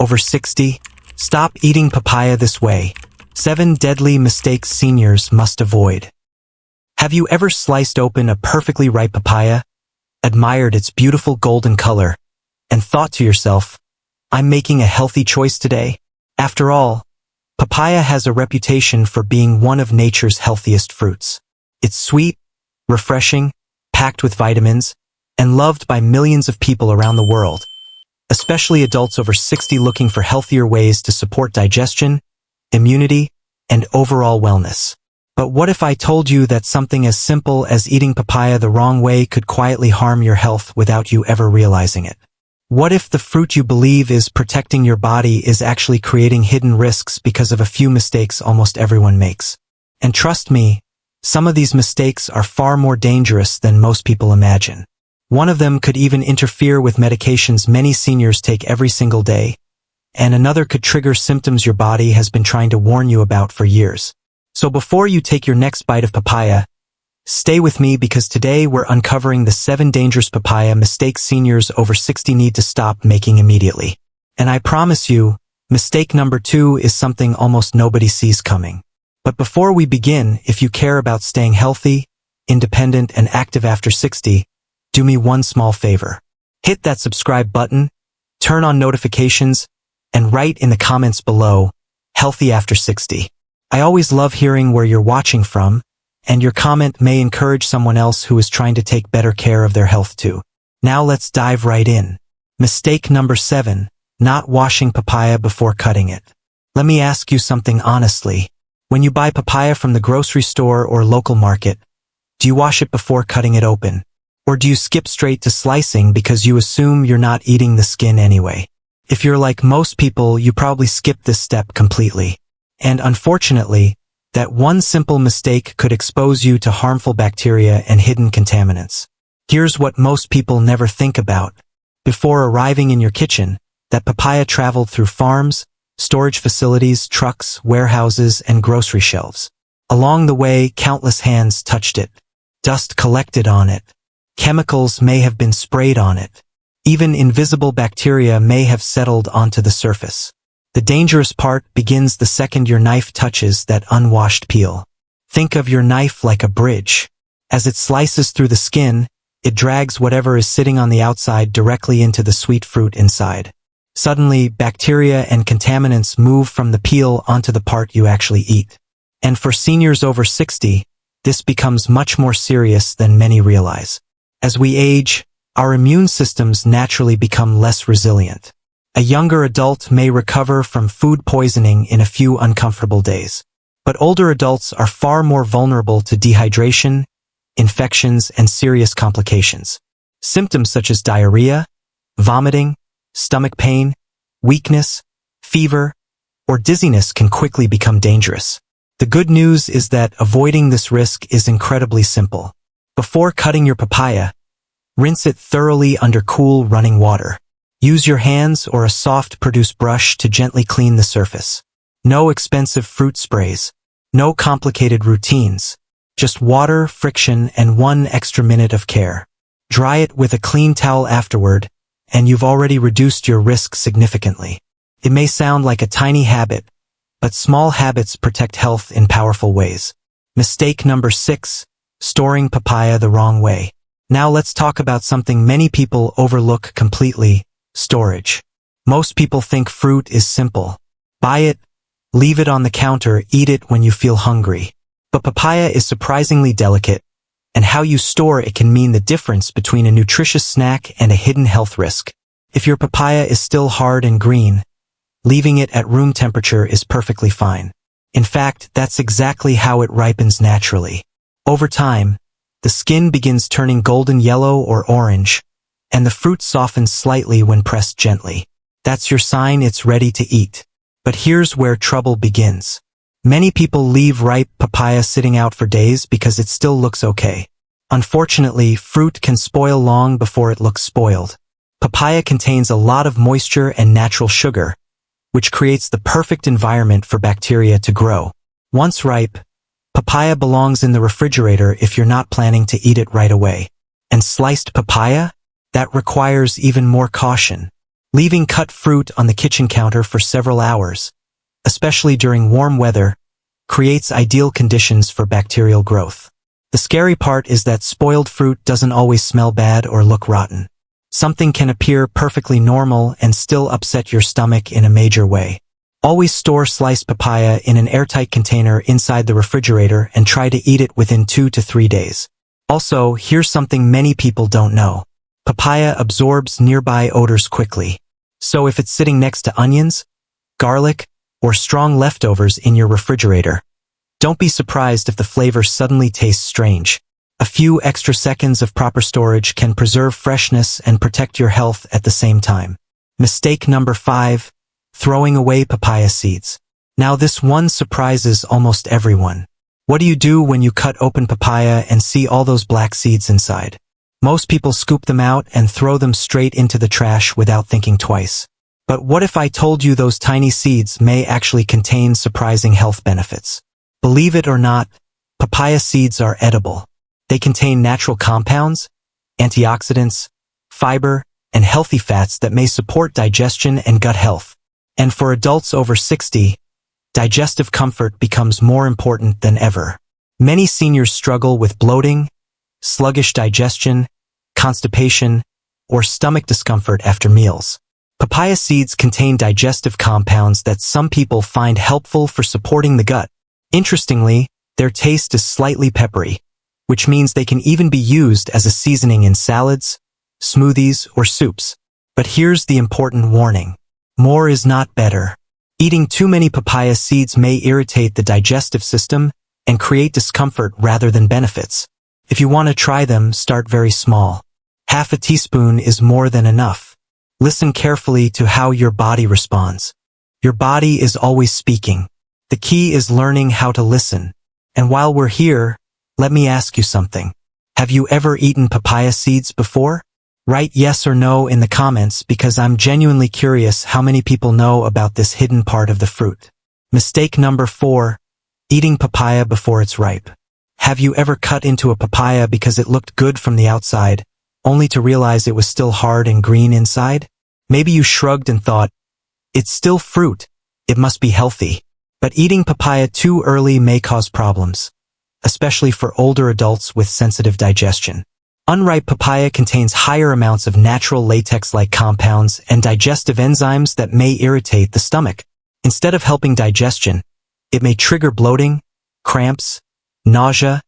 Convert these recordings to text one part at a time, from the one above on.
over 60, stop eating papaya this way. 7 deadly mistakes seniors must avoid. Have you ever sliced open a perfectly ripe papaya, admired its beautiful golden color, and thought to yourself, I'm making a healthy choice today? After all, papaya has a reputation for being one of nature's healthiest fruits. It's sweet, refreshing, packed with vitamins, and loved by millions of people around the world, especially adults over 60 looking for healthier ways to support digestion, immunity, and overall wellness. But what if I told you that something as simple as eating papaya the wrong way could quietly harm your health without you ever realizing it? What if the fruit you believe is protecting your body is actually creating hidden risks because of a few mistakes almost everyone makes? And trust me, some of these mistakes are far more dangerous than most people imagine. One of them could even interfere with medications many seniors take every single day, and another could trigger symptoms your body has been trying to warn you about for years. So before you take your next bite of papaya, stay with me because today we're uncovering the 7 dangerous papaya mistakes seniors over 60 need to stop making immediately. And I promise you, mistake number 2 is something almost nobody sees coming. But before we begin, if you care about staying healthy, independent, and active after 60, do me one small favor. Hit that subscribe button, turn on notifications, and write in the comments below, healthy after 60. I always love hearing where you're watching from, and your comment may encourage someone else who is trying to take better care of their health too. Now let's dive right in. Mistake number 7, not washing papaya before cutting it. Let me ask you something honestly. When you buy papaya from the grocery store or local market, do you wash it before cutting it open? Or do you skip straight to slicing because you assume you're not eating the skin anyway? If you're like most people, you probably skip this step completely. And unfortunately, that one simple mistake could expose you to harmful bacteria and hidden contaminants. Here's what most people never think about. Before arriving in your kitchen, that papaya traveled through farms, storage facilities, trucks, warehouses, and grocery shelves. Along the way, countless hands touched it. Dust collected on it. Chemicals may have been sprayed on it. Even invisible bacteria may have settled onto the surface. The dangerous part begins the second your knife touches that unwashed peel. Think of your knife like a bridge. As it slices through the skin, it drags whatever is sitting on the outside directly into the sweet fruit inside. Suddenly, bacteria and contaminants move from the peel onto the part you actually eat. And for seniors over 60, this becomes much more serious than many realize. As we age, our immune systems naturally become less resilient. A younger adult may recover from food poisoning in a few uncomfortable days. But older adults are far more vulnerable to dehydration, infections, and serious complications. Symptoms such as diarrhea, vomiting, stomach pain, weakness, fever, or dizziness can quickly become dangerous. The good news is that avoiding this risk is incredibly simple. Before cutting your papaya, rinse it thoroughly under cool running water. Use your hands or a soft-produced brush to gently clean the surface. No expensive fruit sprays. No complicated routines. Just water, friction, and 1 extra minute of care. Dry it with a clean towel afterward, and you've already reduced your risk significantly. It may sound like a tiny habit, but small habits protect health in powerful ways. Mistake number 6, storing papaya the wrong way. Now let's talk about something many people overlook completely, storage. Most people think fruit is simple. Buy it, leave it on the counter, eat it when you feel hungry. But papaya is surprisingly delicate, and how you store it can mean the difference between a nutritious snack and a hidden health risk. If your papaya is still hard and green, leaving it at room temperature is perfectly fine. In fact, that's exactly how it ripens naturally. Over time, the skin begins turning golden yellow or orange, and the fruit softens slightly when pressed gently. That's your sign it's ready to eat. But here's where trouble begins. Many people leave ripe papaya sitting out for days because it still looks okay. Unfortunately, fruit can spoil long before it looks spoiled. Papaya contains a lot of moisture and natural sugar, which creates the perfect environment for bacteria to grow. Once ripe, papaya belongs in the refrigerator if you're not planning to eat it right away. And sliced papaya? That requires even more caution. Leaving cut fruit on the kitchen counter for several hours, especially during warm weather, creates ideal conditions for bacterial growth. The scary part is that spoiled fruit doesn't always smell bad or look rotten. Something can appear perfectly normal and still upset your stomach in a major way. Always store sliced papaya in an airtight container inside the refrigerator and try to eat it within 2 to 3 days. Also, here's something many people don't know. Papaya absorbs nearby odors quickly. So if it's sitting next to onions, garlic, or strong leftovers in your refrigerator, don't be surprised if the flavor suddenly tastes strange. A few extra seconds of proper storage can preserve freshness and protect your health at the same time. Mistake number 5, throwing away papaya seeds. Now this one surprises almost everyone. What do you do when you cut open papaya and see all those black seeds inside? Most people scoop them out and throw them straight into the trash without thinking twice. But what if I told you those tiny seeds may actually contain surprising health benefits? Believe it or not, papaya seeds are edible. They contain natural compounds, antioxidants, fiber, and healthy fats that may support digestion and gut health. And for adults over 60, digestive comfort becomes more important than ever. Many seniors struggle with bloating, sluggish digestion, constipation, or stomach discomfort after meals. Papaya seeds contain digestive compounds that some people find helpful for supporting the gut. Interestingly, their taste is slightly peppery, which means they can even be used as a seasoning in salads, smoothies, or soups. But here's the important warning. More is not better. Eating too many papaya seeds may irritate the digestive system and create discomfort rather than benefits. If you want to try them, start very small. Half a teaspoon is more than enough. Listen carefully to how your body responds. Your body is always speaking. The key is learning how to listen. And while we're here, let me ask you something. Have you ever eaten papaya seeds before? Write yes or no in the comments because I'm genuinely curious how many people know about this hidden part of the fruit. Mistake number 4, eating papaya before it's ripe. Have you ever cut into a papaya because it looked good from the outside, only to realize it was still hard and green inside? Maybe you shrugged and thought, it's still fruit, it must be healthy. But eating papaya too early may cause problems, especially for older adults with sensitive digestion. Unripe papaya contains higher amounts of natural latex-like compounds and digestive enzymes that may irritate the stomach. Instead of helping digestion, it may trigger bloating, cramps, nausea,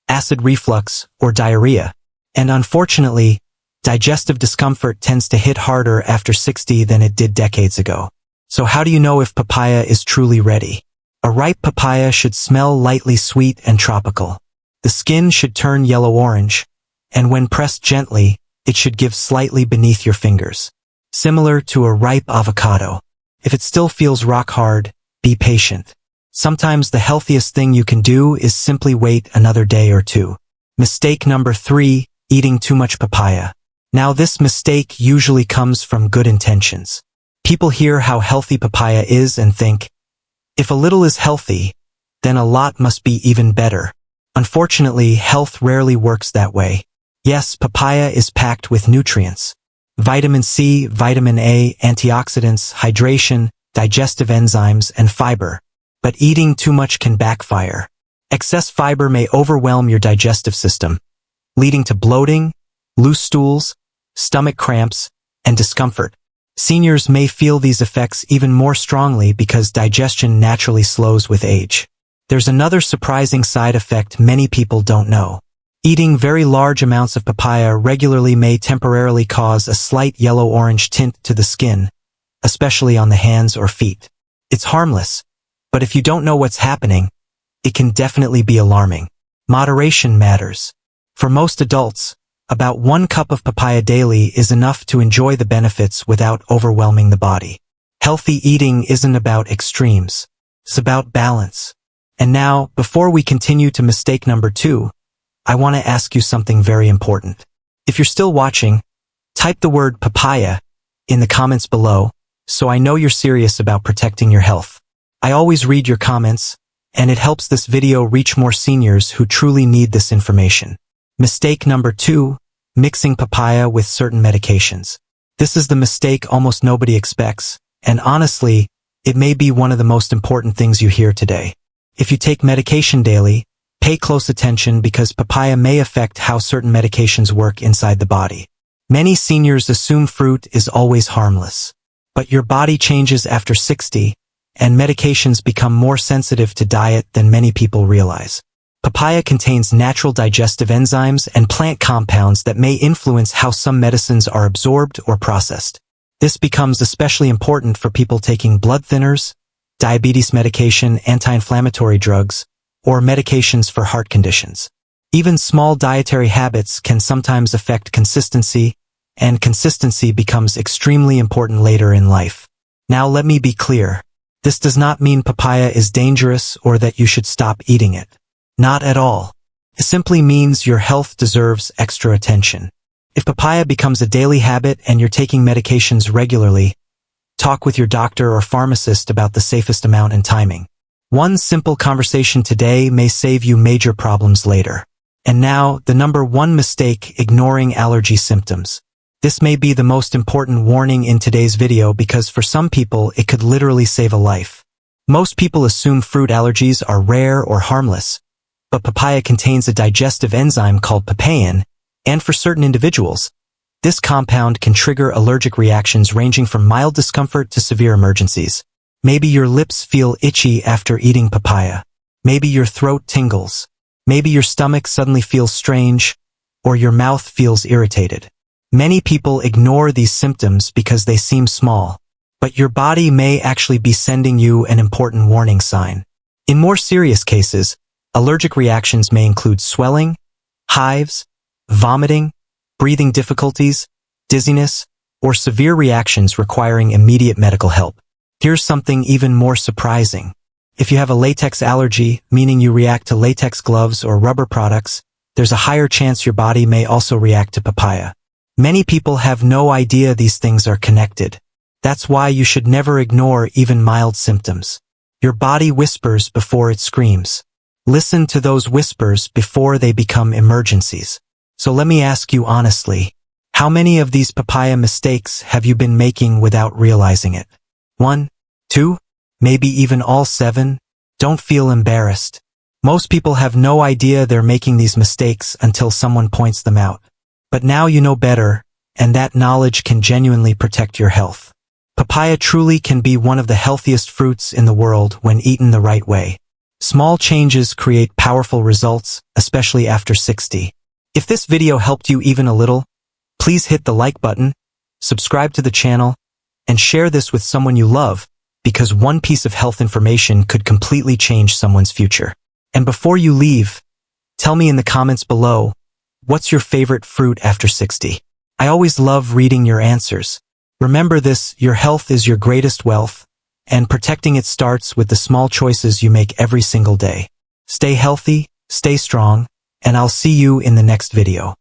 acid reflux, or diarrhea. And unfortunately, digestive discomfort tends to hit harder after 60 than it did decades ago. So how do you know if papaya is truly ready? A ripe papaya should smell lightly sweet and tropical. The skin should turn yellow-orange, and when pressed gently, it should give slightly beneath your fingers. Similar to a ripe avocado. If it still feels rock hard, be patient. Sometimes the healthiest thing you can do is simply wait another day or two. Mistake number 3, eating too much papaya. Now this mistake usually comes from good intentions. People hear how healthy papaya is and think, if a little is healthy, then a lot must be even better. Unfortunately, health rarely works that way. Yes, papaya is packed with nutrients. Vitamin C, vitamin A, antioxidants, hydration, digestive enzymes, and fiber. But eating too much can backfire. Excess fiber may overwhelm your digestive system, leading to bloating, loose stools, stomach cramps, and discomfort. Seniors may feel these effects even more strongly because digestion naturally slows with age. There's another surprising side effect many people don't know. Eating very large amounts of papaya regularly may temporarily cause a slight yellow-orange tint to the skin, especially on the hands or feet. It's harmless, but if you don't know what's happening, it can definitely be alarming. Moderation matters. For most adults, about 1 cup of papaya daily is enough to enjoy the benefits without overwhelming the body. Healthy eating isn't about extremes. It's about balance. And now, before we continue to mistake number 2, I want to ask you something very important. If you're still watching, type the word papaya in the comments below so I know you're serious about protecting your health. I always read your comments, and it helps this video reach more seniors who truly need this information. Mistake number 2, mixing papaya with certain medications. This is the mistake almost nobody expects, and honestly, it may be one of the most important things you hear today. If you take medication daily, pay close attention because papaya may affect how certain medications work inside the body. Many seniors assume fruit is always harmless. But your body changes after 60, and medications become more sensitive to diet than many people realize. Papaya contains natural digestive enzymes and plant compounds that may influence how some medicines are absorbed or processed. This becomes especially important for people taking blood thinners, diabetes medication, anti-inflammatory drugs, or medications for heart conditions. Even small dietary habits can sometimes affect consistency, and consistency becomes extremely important later in life. Now let me be clear. This does not mean papaya is dangerous or that you should stop eating it. Not at all. It simply means your health deserves extra attention. If papaya becomes a daily habit and you're taking medications regularly, talk with your doctor or pharmacist about the safest amount and timing. One simple conversation today may save you major problems later. And now, the number one mistake: ignoring allergy symptoms. This may be the most important warning in today's video because for some people it could literally save a life. Most people assume fruit allergies are rare or harmless, but papaya contains a digestive enzyme called papain, and for certain individuals, this compound can trigger allergic reactions ranging from mild discomfort to severe emergencies. Maybe your lips feel itchy after eating papaya. Maybe your throat tingles. Maybe your stomach suddenly feels strange, or your mouth feels irritated. Many people ignore these symptoms because they seem small, but your body may actually be sending you an important warning sign. In more serious cases, allergic reactions may include swelling, hives, vomiting, breathing difficulties, dizziness, or severe reactions requiring immediate medical help. Here's something even more surprising. If you have a latex allergy, meaning you react to latex gloves or rubber products, there's a higher chance your body may also react to papaya. Many people have no idea these things are connected. That's why you should never ignore even mild symptoms. Your body whispers before it screams. Listen to those whispers before they become emergencies. So let me ask you honestly, how many of these papaya mistakes have you been making without realizing it? 1, 2, maybe even all 7? Don't feel embarrassed. Most people have no idea they're making these mistakes until someone points them out. But now you know better, and that knowledge can genuinely protect your health. Papaya truly can be one of the healthiest fruits in the world when eaten the right way. Small changes create powerful results, especially after 60. If this video helped you even a little, please hit the like button, subscribe to the channel, and share this with someone you love, because one piece of health information could completely change someone's future. And before you leave, tell me in the comments below, what's your favorite fruit after 60? I always love reading your answers. Remember this, your health is your greatest wealth, and protecting it starts with the small choices you make every single day. Stay healthy, stay strong, and I'll see you in the next video.